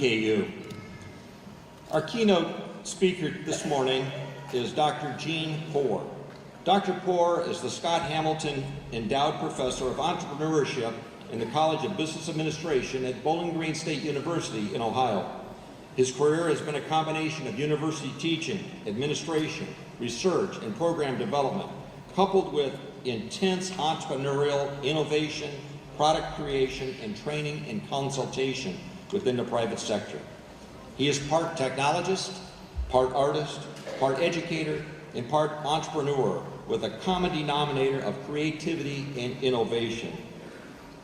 EKU. Our keynote speaker this morning is Dr. Gene Poor. Dr. Poor is the Scott Hamilton Endowed Professor of Entrepreneurship in the College of Business Administration at Bowling Green State University in Ohio. His career has been a combination of university teaching, administration, research, and program development, coupled with intense entrepreneurial innovation, product creation, and training and consultation within the private sector. He is part technologist, part artist, part educator, and part entrepreneur with a common denominator of creativity and innovation.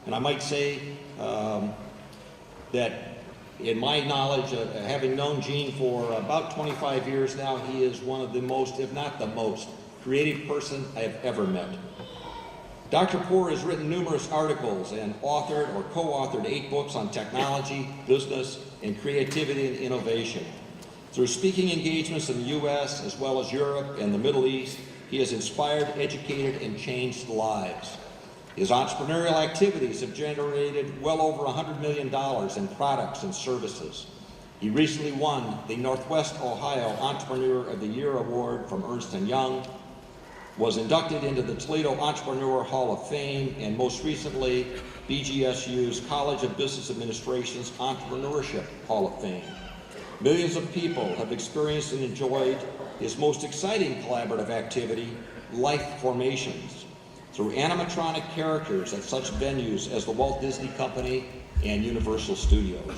And I might say that in my knowledge, having known Gene for about 25 years now, he is one of the most, if not the most, creative person I have ever met. Dr. Poor has written numerous articles and authored or co-authored 8 books on technology, business, and creativity and innovation. Through speaking engagements in the U.S. as well as Europe and the Middle East, he has inspired, educated, and changed lives. His entrepreneurial activities have generated well over $100 million in products and services. He recently won the Northwest Ohio Entrepreneur of the Year Award from Ernst & Young, was inducted into the Toledo Entrepreneur Hall of Fame, and most recently, BGSU's College of Business Administration's Entrepreneurship Hall of Fame. Millions of people have experienced and enjoyed his most exciting collaborative activity, Life Formations, through animatronic characters at such venues as the Walt Disney Company and Universal Studios.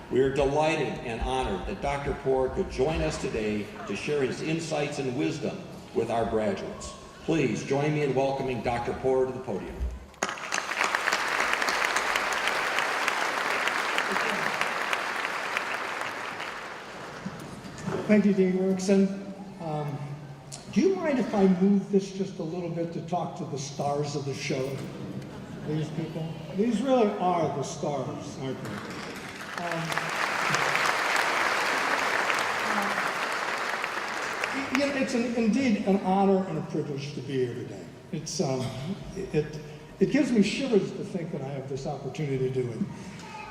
We are delighted and honored that Dr. Poor could join us today to share his insights and wisdom with our graduates. Please join me in welcoming Dr. Poor to the podium. Thank you, Dean Rickson. Do you mind if I move this just a little bit to talk to the stars of the show? These people? These really are the stars, aren't they? It's indeed an honor and a privilege to be here today. It gives me shivers to think that I have this opportunity to do it.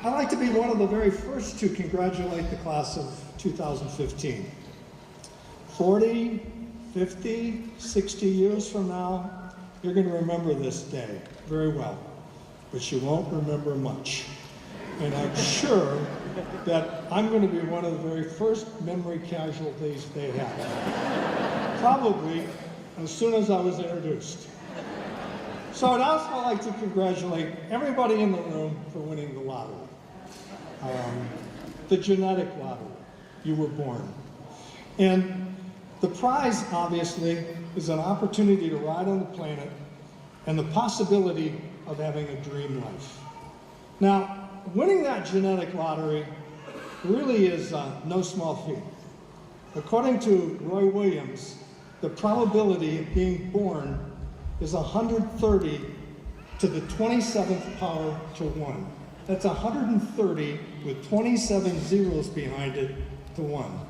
I'd like to be one of the very first to congratulate the class of 2015. 40, 50, 60 years from now, you're going to remember this day very well, but you won't remember much. And I'm sure that I'm going to be one of the very first memory casualties they have. Probably as soon as I was introduced. So I'd also like to congratulate everybody in the room for winning the lottery. The genetic lottery. You were born. And the prize, obviously, is an opportunity to ride on the planet and the possibility of having a dream life. Now, winning that genetic lottery really is no small feat. According to Roy Williams, the probability of being born is 130 to the 27th power to 1. That's 130 with 27 zeros behind it to 1.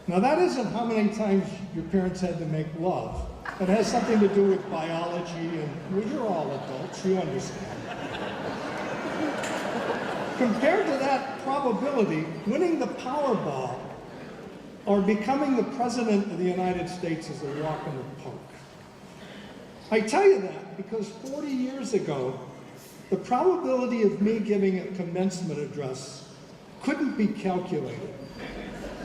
Now that isn't how many times your parents had to make love. It has something to do with biology, and well, you're all adults, you understand. Compared to that probability, winning the Powerball or becoming the President of the United States is a walk in the park. I tell you that because 40 years ago, the probability of me giving a commencement address couldn't be calculated.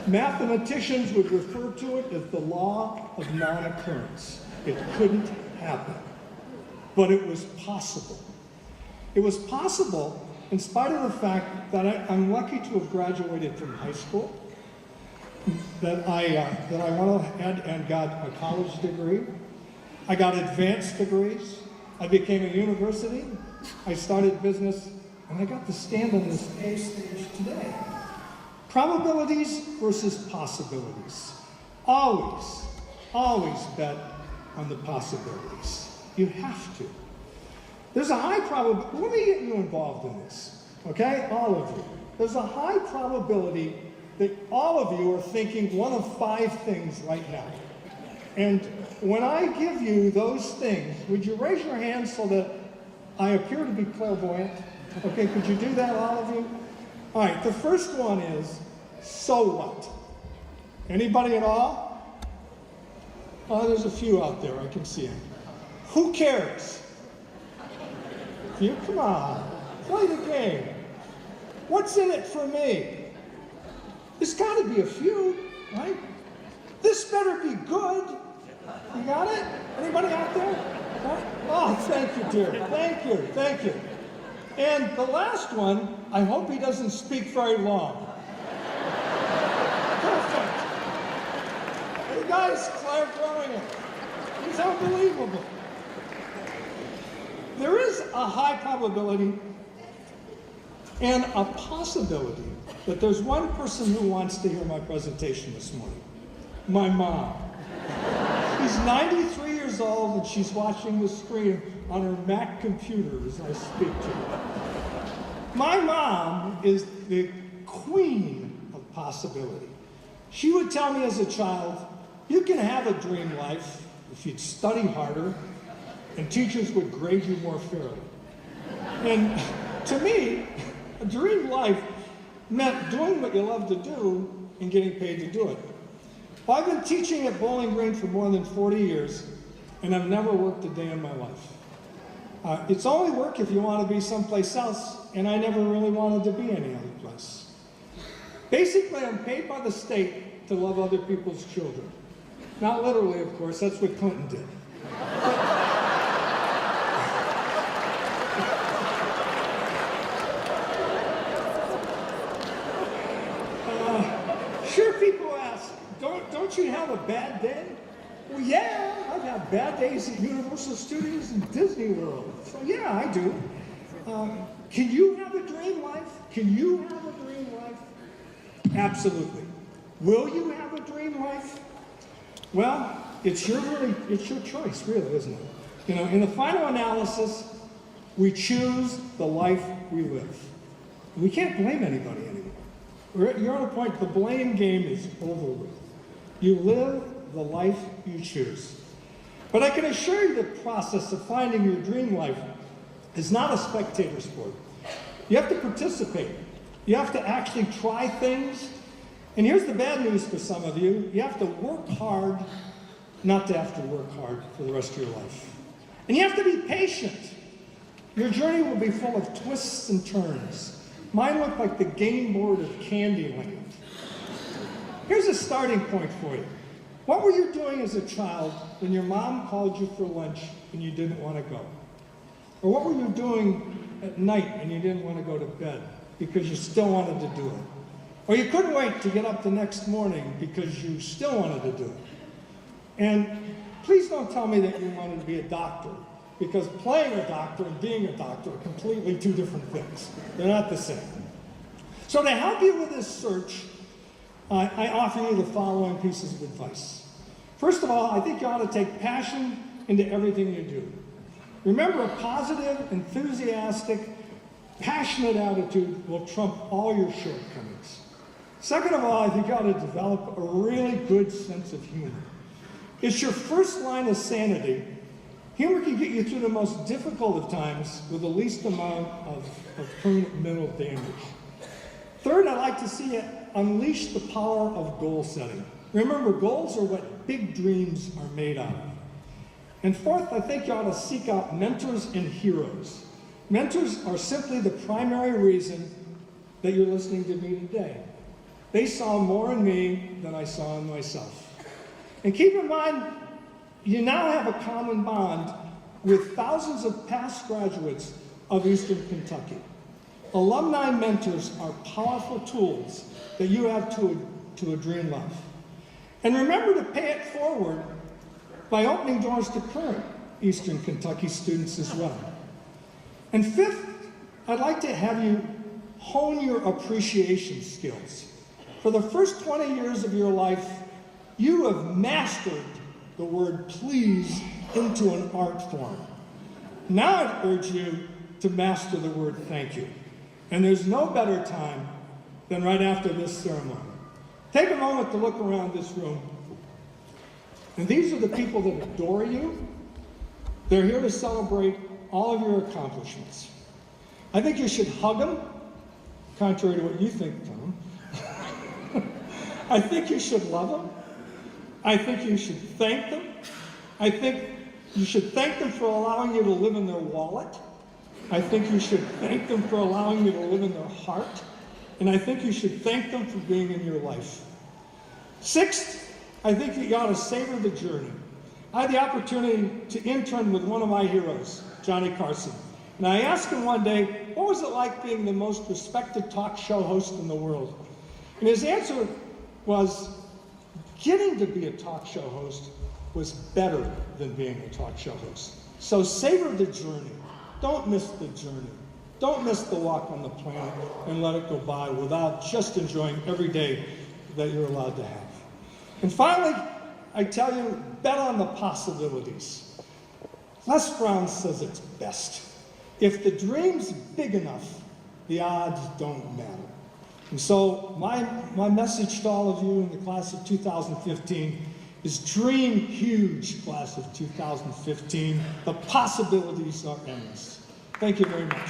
Mathematicians would refer to it as the law of non-occurrence. It couldn't happen, but it was possible. It was possible in spite of the fact that I'm lucky to have graduated from high school, that I went ahead and got a college degree. I got advanced degrees. I became a university. I started business, and I got to stand on this stage today. Probabilities versus possibilities. Always, always bet on the possibilities. You have to. There's a high probability, let me get you involved in this, okay? All of you. There's a high probability that all of you are thinking one of 5 things right now. And when I give you those things, would you raise your hand so that I appear to be clairvoyant? Okay, could you do that, all of you? All right, the first one is, so what? Anybody at all? Oh, there's a few out there, I can see them. Who cares? You, come on, play the game. What's in it for me? There's got to be a few, right? This better be good. You got it? Anybody out there? Huh? Oh, thank you, dear. Thank you, thank you. And the last one, I hope he doesn't speak very long. Perfect. The guy's clairvoyant. He's unbelievable. There is a high probability and a possibility that there's one person who wants to hear my presentation this morning. My mom. She's 93 years old and she's watching the screen on her Mac computer as I speak to her. My mom is the queen of possibility. She would tell me as a child, you can have a dream life if you'd study harder and teachers would grade you more fairly. And to me, a dream life meant doing what you love to do and getting paid to do it. Well, I've been teaching at Bowling Green for more than 40 years, and I've never worked a day in my life. It's only work if you want to be someplace else, and I never really wanted to be any other place. Basically, I'm paid by the state to love other people's children. Not literally, of course, that's what Clinton did. Sure, people ask, don't you have a bad day? Well, yeah, I've had bad days at Universal Studios and Disney World. So yeah, I do. Can you have a dream life? Can you have a dream life? Absolutely. Will you have a dream life? Well, it's your choice, really, isn't it? You know, in the final analysis, we choose the life we live. We can't blame anybody anymore. You're at a point, the blame game is over with. You live the life you choose. But I can assure you the process of finding your dream life is not a spectator sport. You have to participate. You have to actually try things. And here's the bad news for some of you. You have to work hard not to have to work hard for the rest of your life. And you have to be patient. Your journey will be full of twists and turns. Mine look like the game board of Candyland. Here's a starting point for you. What were you doing as a child when your mom called you for lunch and you didn't want to go? Or what were you doing at night and you didn't want to go to bed because you still wanted to do it? Or you couldn't wait to get up the next morning because you still wanted to do it? And please don't tell me that you wanted to be a doctor, because playing a doctor and being a doctor are completely two different things. They're not the same. So to help you with this search, I offer you the following pieces of advice. First of all, I think you ought to take passion into everything you do. Remember, a positive, enthusiastic, passionate attitude will trump all your shortcomings. Second of all, I think you ought to develop a really good sense of humor. It's your first line of sanity. Humor can get you through the most difficult of times with the least amount of permanent mental damage. Third, I'd like to see you unleash the power of goal setting. Remember, goals are what big dreams are made out of. And fourth, I think you ought to seek out mentors and heroes. Mentors are simply the primary reason that you're listening to me today. They saw more in me than I saw in myself. And keep in mind, you now have a common bond with thousands of past graduates of Eastern Kentucky. Alumni mentors are powerful tools that you have to a dream life. And remember to pay it forward by opening doors to current Eastern Kentucky students as well. And fifth, I'd like to have you hone your appreciation skills. For the first 20 years of your life, you have mastered the word please into an art form. Now I'd urge you to master the word thank you. And there's no better time than right after this ceremony. Take a moment to look around this room. And these are the people that adore you. They're here to celebrate all of your accomplishments. I think you should hug them, contrary to what you think, Tom. I think you should love them. I think you should thank them. I think you should thank them for allowing you to live in their wallet. I think you should thank them for allowing you to live in their heart. And I think you should thank them for being in your life. Sixth, I think that you ought to savor the journey. I had the opportunity to intern with one of my heroes, Johnny Carson. And I asked him one day, what was it like being the most respected talk show host in the world? And his answer was, getting to be a talk show host was better than being a talk show host. So savor the journey. Don't miss the journey. Don't miss the walk on the planet and let it go by without just enjoying every day that you're allowed to have. And finally, I tell you, bet on the possibilities. Les Brown says it's best. If the dream's big enough, the odds don't matter. And so my message to all of you in the class of 2015 is dream huge, class of 2015. The possibilities are endless. Thank you very much.